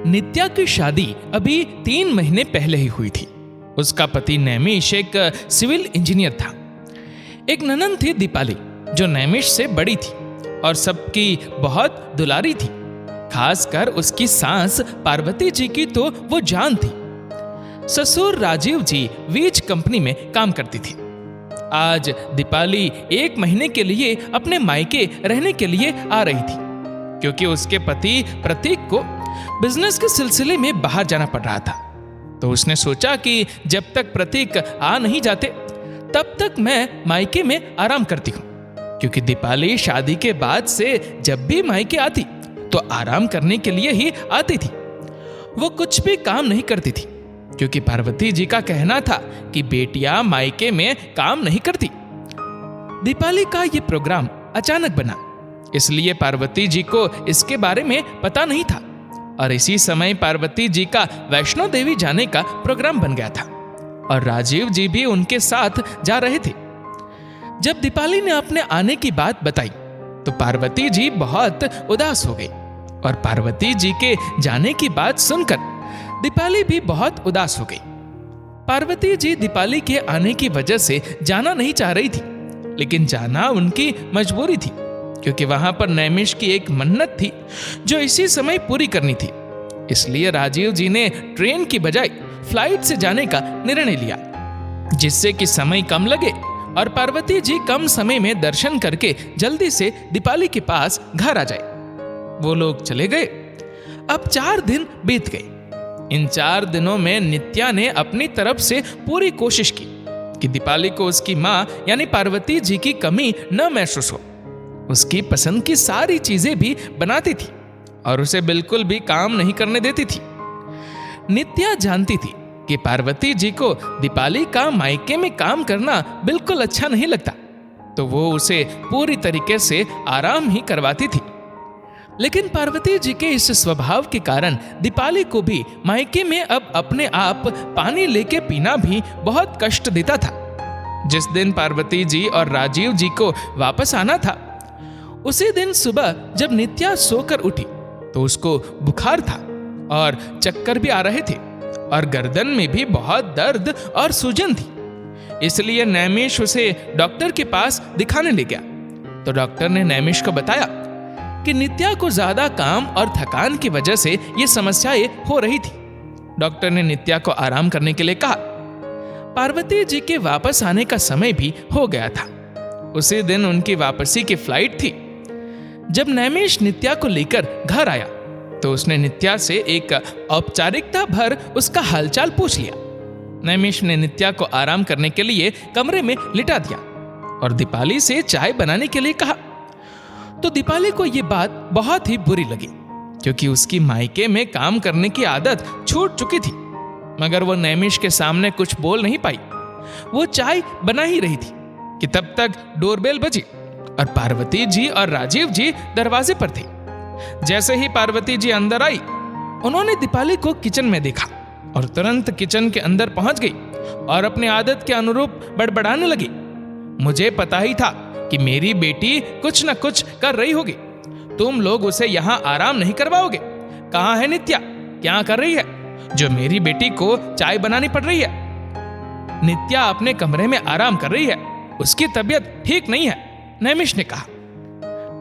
नित्या की शादी अभी 3 महीने पहले ही हुई थी। उसका पति नैमिष एक सिविल इंजीनियर था। एक ननंद थी दीपाली, जो नैमिष से बड़ी थी और सबकी बहुत दुलारी थी। खासकर उसकी सास पार्वती जी की तो वो जान थी। ससुर राजीव जी वीज कंपनी में काम करती थी। आज दीपाली 1 महीने के लिए अपने मायके रहने के लिए आ रही थी, क्योंकि उसके पति प्रतीक को बिजनेस के सिलसिले में बाहर जाना पड़ रहा था। तो उसने सोचा कि जब तक प्रतीक आ नहीं जाते तब तक मैं मायके में आराम करती हूँ, क्योंकि दीपाली शादी के बाद से जब भी मायके आती तो आराम करने के लिए ही आती थी। वो कुछ भी काम नहीं करती थी, क्योंकि पार्वती जी का कहना था कि बेटियां मायके में काम नहीं करती। दीपाली का ये प्रोग्राम अचानक बना, इसलिए पार्वती जी को इसके बारे में पता नहीं था। और इसी समय पार्वती जी का वैष्णो देवी जाने का प्रोग्राम बन गया था और राजीव जी भी उनके साथ जा रहे थे। जब दीपाली ने अपने आने की बात बताई तो पार्वती जी बहुत उदास हो गई और पार्वती जी के जाने की बात सुनकर दीपाली भी बहुत उदास हो गई। पार्वती जी दीपाली के आने की वजह से जाना नहीं चाह रही थी, लेकिन जाना उनकी मजबूरी थी, क्योंकि वहां पर नैमिष की एक मन्नत थी जो इसी समय पूरी करनी थी। इसलिए राजीव जी ने ट्रेन की बजाय फ्लाइट से जाने का निर्णय लिया, जिससे कि समय कम लगे और पार्वती जी कम समय में दर्शन करके जल्दी से दीपाली के पास घर आ जाए। वो लोग चले गए। अब 4 दिन बीत गए। इन 4 दिनों में नित्या ने अपनी तरफ से पूरी कोशिश की कि दीपाली को उसकी माँ यानी पार्वती जी की कमी न महसूस हो। उसकी पसंद की सारी चीजें भी बनाती थी और उसे बिल्कुल भी काम नहीं करने देती थी। नित्या जानती थी कि पार्वती जी को दीपाली का मायके में काम करना बिल्कुल अच्छा नहीं लगता, तो वो उसे पूरी तरीके से आराम ही करवाती थी। लेकिन पार्वती जी के इस स्वभाव के कारण दीपाली को भी मायके में अब अपने आप पानी लेके पीना भी बहुत कष्ट देता था। जिस दिन पार्वती जी और राजीव जी को वापस आना था, उसी दिन सुबह जब नित्या सोकर उठी तो उसको बुखार था और चक्कर भी आ रहे थे और गर्दन में भी बहुत दर्द और सूजन थी। इसलिए नैमिष उसे डॉक्टर के पास दिखाने ले गया। तो डॉक्टर ने नैमिष को बताया कि नित्या को ज्यादा काम और थकान की वजह से ये समस्याएं हो रही थी। डॉक्टर ने नित्या को आराम करने के लिए कहा। पार्वती जी के वापस आने का समय भी हो गया था। उसी दिन उनकी वापसी की फ्लाइट थी। जब नैमिष नित्या को लेकर घर आया तो उसने नित्या से एक औपचारिकता भर उसका हालचाल पूछ लिया। नैमिष ने नित्या को आराम करने के लिए कमरे में लिटा दिया और दीपाली से चाय बनाने के लिए कहा। तो दीपाली को यह बात बहुत ही बुरी लगी, क्योंकि उसकी मायके में काम करने की आदत छूट चुकी थी, मगर वो नैमिष के सामने कुछ बोल नहीं पाई। वो चाय बना ही रही थी कि तब तक डोरबेल बजी और पार्वती जी और राजीव जी दरवाजे पर थे। जैसे ही पार्वती जी अंदर आई, उन्होंने दीपाली को किचन में देखा और तुरंत किचन के अंदर पहुंच गई और अपनी आदत के अनुरूप बड़बड़ाने लगी। मुझे पता ही था कि मेरी बेटी कुछ न कुछ कर रही होगी। तुम लोग उसे यहाँ आराम नहीं करवाओगे। कहाँ है नित्या? क्या कर रही है जो मेरी बेटी को चाय बनानी पड़ रही है? नित्या अपने कमरे में आराम कर रही है, उसकी तबीयत ठीक नहीं है, नैमिष ने कहा।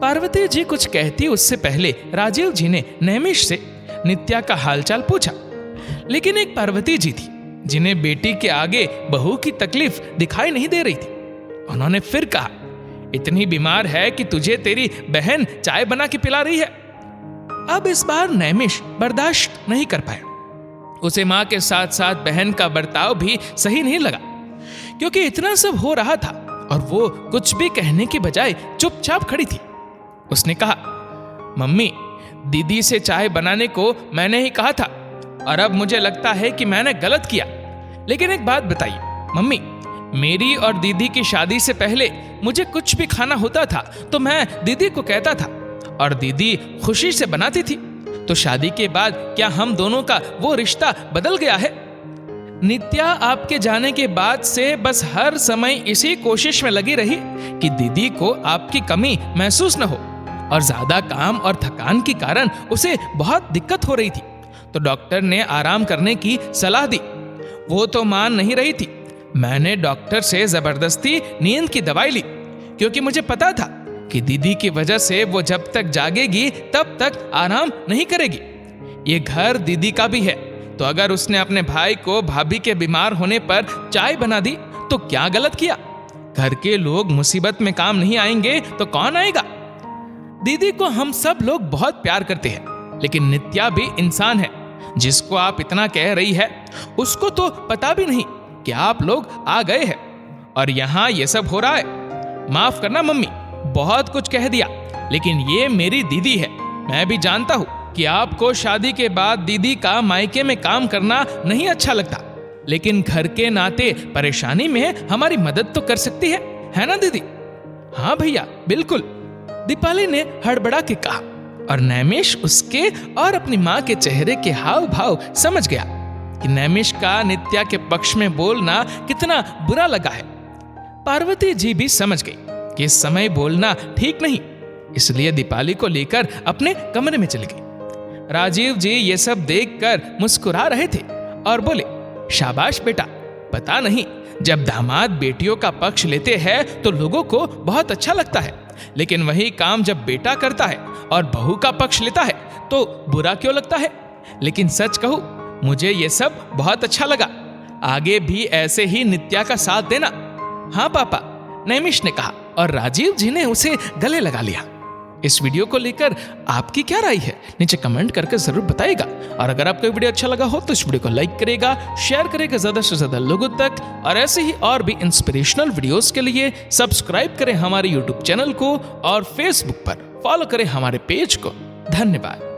पार्वती जी कुछ कहती उससे पहले राजीव जी ने नैमिष से नित्या का हालचाल पूछा। लेकिन एक पार्वती जी थी जिन्हें बेटी के आगे बहू की तकलीफ दिखाई नहीं दे रही थी। उन्होंने फिर कहा, इतनी बीमार है कि तुझे तेरी बहन चाय बना के पिला रही है। अब इस बार नैमिष बर्दाश्त नहीं कर पाया। उसे मां के साथ साथ बहन का बर्ताव भी सही नहीं लगा, क्योंकि इतना सब हो रहा था और वो कुछ भी कहने के बजाय चुपचाप खड़ी थी। उसने कहा, मम्मी, दीदी से चाय बनाने को मैंने ही कहा था और अब मुझे लगता है कि मैंने गलत किया। लेकिन एक बात बताइए मम्मी, मेरी और दीदी की शादी से पहले मुझे कुछ भी खाना होता था तो मैं दीदी को कहता था और दीदी खुशी से बनाती थी। तो शादी के बाद क्या हम दोनों का वो रिश्ता बदल गया है? नित्या आपके जाने के बाद से बस हर समय इसी कोशिश में लगी रही कि दीदी को आपकी कमी महसूस न हो, और ज्यादा काम और थकान के कारण उसे बहुत दिक्कत हो रही थी। तो डॉक्टर ने आराम करने की सलाह दी। वो तो मान नहीं रही थी। मैंने डॉक्टर से जबरदस्ती नींद की दवाई ली, क्योंकि मुझे पता था कि दीदी की वजह से वो जब तक जागेगी तब तक आराम नहीं करेगी। ये घर दीदी का भी है, तो अगर उसने अपने भाई को भाभी के बीमार होने पर चाय बना दी तो क्या गलत किया? घर के लोग मुसीबत में काम नहीं आएंगे तो कौन आएगा? दीदी को हम सब लोग बहुत प्यार करते हैं, लेकिन नित्या भी इंसान है। जिसको आप इतना कह रही है, उसको तो पता भी नहीं कि आप लोग आ गए हैं और यहाँ ये सब हो रहा है। माफ करना मम्मी, बहुत कुछ कह दिया, लेकिन ये मेरी दीदी है। मैं भी जानता हूँ कि आपको शादी के बाद दीदी का मायके में काम करना नहीं अच्छा लगता, लेकिन घर के नाते परेशानी में हमारी मदद तो कर सकती है ना दीदी? हाँ भैया, बिल्कुल, दीपाली ने हड़बड़ा के कहा, और नैमिष उसके और अपनी माँ के चेहरे के हाव भाव समझ गया कि नैमिष का नित्या के पक्ष में बोलना कितना बुरा लगा है। पार्वती जी भी समझ गई कि इस समय बोलना ठीक नहीं, इसलिए दीपाली को लेकर अपने कमरे में चली गई। राजीव जी ये सब देखकर मुस्कुरा रहे थे और बोले, शाबाश बेटा, पता नहीं, जब दामाद बेटियों का पक्ष लेते हैं तो लोगों को बहुत अच्छा लगता है, लेकिन वही काम जब बेटा करता है और बहू का पक्ष लेता है तो बुरा क्यों लगता है? लेकिन सच कहूं, मुझे ये सब बहुत अच्छा लगा। आगे भी ऐसे ही नित्या का साथ देना। हाँ पापा, नैमिष ने कहा, और राजीव जी ने उसे गले लगा लिया। इस वीडियो को लेकर आपकी क्या राय है, नीचे कमेंट करके जरूर बताइएगा। और अगर आपको वीडियो अच्छा लगा हो तो इस वीडियो को लाइक करेगा, शेयर करेगा ज्यादा से ज्यादा लोगों तक, और ऐसे ही और भी इंस्पिरेशनल वीडियोस के लिए सब्सक्राइब करें हमारे यूट्यूब चैनल को और फेसबुक पर फॉलो करें हमारे पेज को। धन्यवाद।